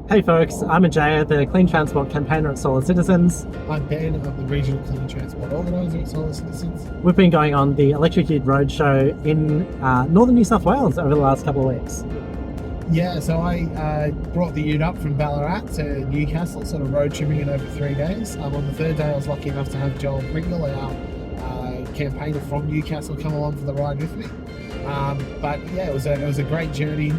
Hey folks, I'm Ajay, the Clean Transport Campaigner at Solar Citizens. I'm Ben, I'm the Regional Clean Transport Organiser at Solar Citizens. We've been going on the Ute Roadshow in Northern New South Wales over the last couple of weeks. Yeah, so I brought the Ute up from Ballarat to Newcastle, sort of road tripping it over 3 days. On the third day I was lucky enough to have Joel Pringle, our campaigner from Newcastle, come along for the ride with me. But yeah, it was a great journey.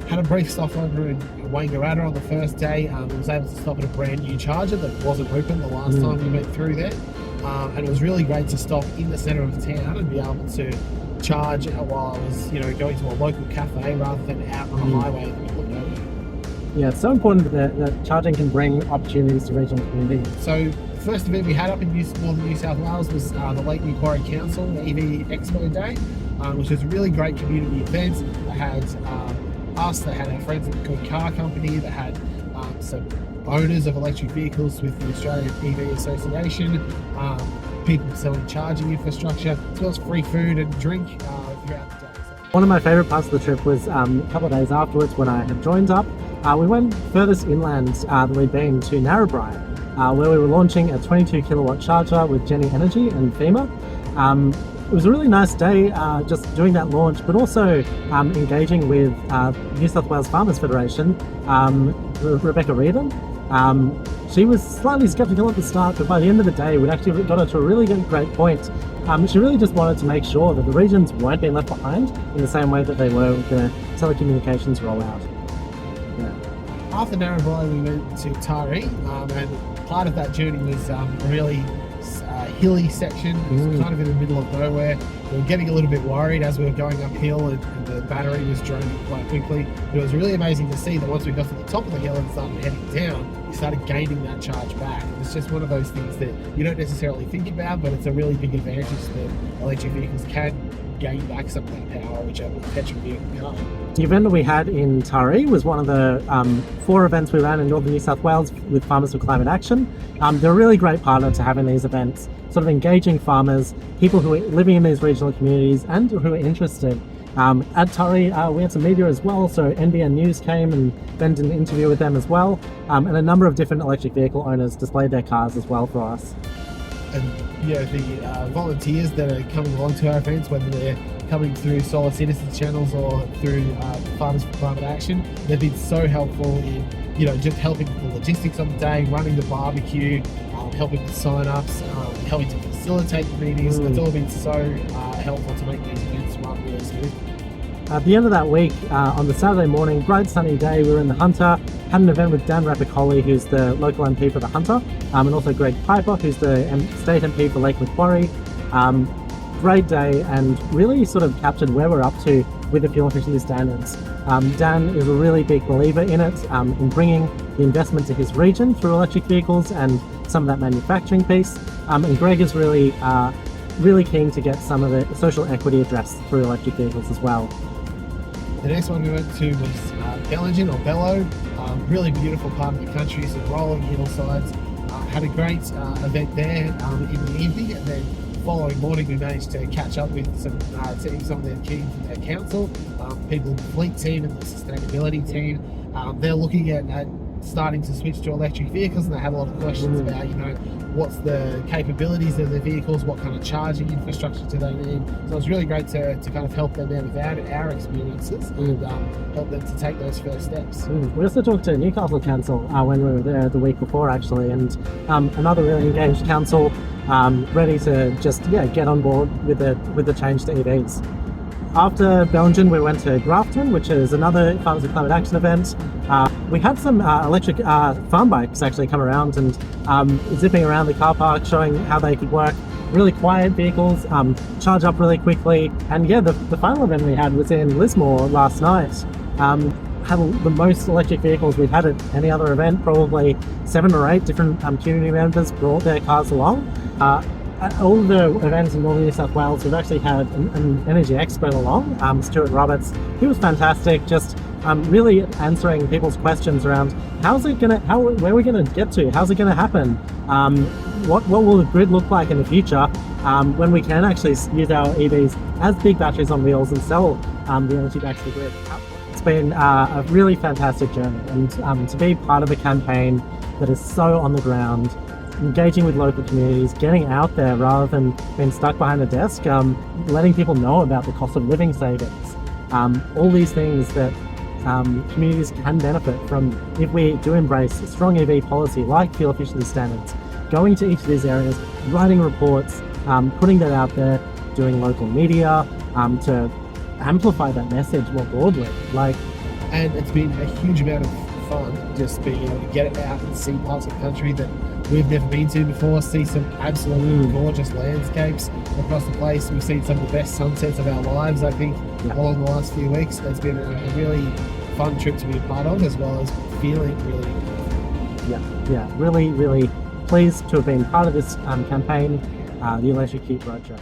Had a brief stopover in Wangaratta on the first day. I was able to stop at a brand new charger that wasn't open the last time we went through there. And it was really great to stop in the centre of town and be able to charge while I was, going to a local cafe rather than out on a highway in the middle of nowhere. Yeah, it's so important that charging can bring opportunities to regional communities. So the first event we had up in Northern New South Wales was the Lake Macquarie Council EV Expo Day, which was a really great community event. They had us, they had our friends at the Good Car Company, they had some owners of electric vehicles with the Australian EV Association, people selling charging infrastructure, as well as free food and drink throughout the day. One of my favourite parts of the trip was a couple of days afterwards when I had joined up. We went furthest inland that we'd been to Narrabri, where we were launching a 22 kilowatt charger with Jenny Energy and FEMA. It was a really nice day just doing that launch, but also engaging with New South Wales Farmers Federation, Rebecca Reardon. She was slightly sceptical at the start, but by the end of the day, we'd actually got her to a really great point. She really just wanted to make sure that the regions weren't being left behind in the same way that they were with the telecommunications rollout. Yeah. After Narrabri, we went to Taree, and part of that journey was really hilly section. It was kind of in the middle of nowhere. We were getting a little bit worried as we were going uphill, and the battery was draining quite quickly. But it was really amazing to see that once we got to the top of the hill and started heading down, we started gaining that charge back. It's just one of those things that you don't necessarily think about, but it's a really big advantage that electric vehicles can gain back some of that power, which a petrol vehicle can't. The event that we had in Taree was one of the 4 events we ran in Northern New South Wales with Farmers for Climate Action. They're a really great partner to have in these events, sort of engaging farmers, people who are living in these regional communities and who are interested. At Taree, we had some media as well, so NBN News came and Ben did an interview with them as well, and a number of different electric vehicle owners displayed their cars as well for us. And the volunteers that are coming along to our events, whether they're coming through Solar Citizens channels or through Farmers for Climate Action, they've been so helpful in just helping with the logistics of the day, running the barbecue, helping with sign-ups, helping to facilitate the meetings. It's all been so helpful to make these events run really smoothly. At the end of that week, on the Saturday morning, bright sunny day, we were in the Hunter, had an event with Dan Rapicoli, who's the local MP for the Hunter, and also Greg Piper, who's the state MP for Lake Macquarie. Great day, and really sort of captured where we're up to with the fuel efficiency standards. Dan is a really big believer in it, in bringing the investment to his region through electric vehicles and some of that manufacturing piece. And Greg is really keen to get some of the social equity addressed through electric vehicles as well. The next one we went to was Bellingen or Bellow, really beautiful part of the country, some rolling hillsides. Had a great event there in the evening, and then following morning we managed to catch up with some of their team from their council, people in the fleet team and the sustainability team. They're looking at starting to switch to electric vehicles, and they had a lot of questions about what's the capabilities of the vehicles, what kind of charging infrastructure do they need. So it was really great to kind of help them out with our experiences and help them to take those first steps. We also talked to Newcastle Council when we were there the week before actually, and another really engaged council, ready to just get on board with the change to EVs. After Bellingen, we went to Grafton, which is another Farmers for Climate Action event. We had some electric farm bikes actually come around and zipping around the car park, showing how they could work. Really quiet vehicles, charge up really quickly. And the final event we had was in Lismore last night. Had the most electric vehicles we've had at any other event. Probably 7 or 8 different community members brought their cars along. At all the events in Northern New South Wales, we've actually had an energy expert along, Stuart Roberts. He was fantastic, just really answering people's questions around where are we gonna get to? How's it gonna happen? What will the grid look like in the future when we can actually use our EVs as big batteries on wheels and sell the energy back to the grid? been a really fantastic journey, and to be part of a campaign that is so on the ground, engaging with local communities, getting out there rather than being stuck behind a desk, letting people know about the cost of living savings, all these things that communities can benefit from if we do embrace a strong EV policy like fuel efficiency standards, going to each of these areas, writing reports, putting that out there, doing local media to amplify that message more broadly. And it's been a huge amount of fun just being able to get it out and see parts of the country that we've never been to before, see some absolutely gorgeous landscapes across the place. We've seen some of the best sunsets of our lives, I think, along the last few weeks. It's been a really fun trip to be a part of, as well as feeling really really pleased to have been part of this campaign, the Ute Roadshow.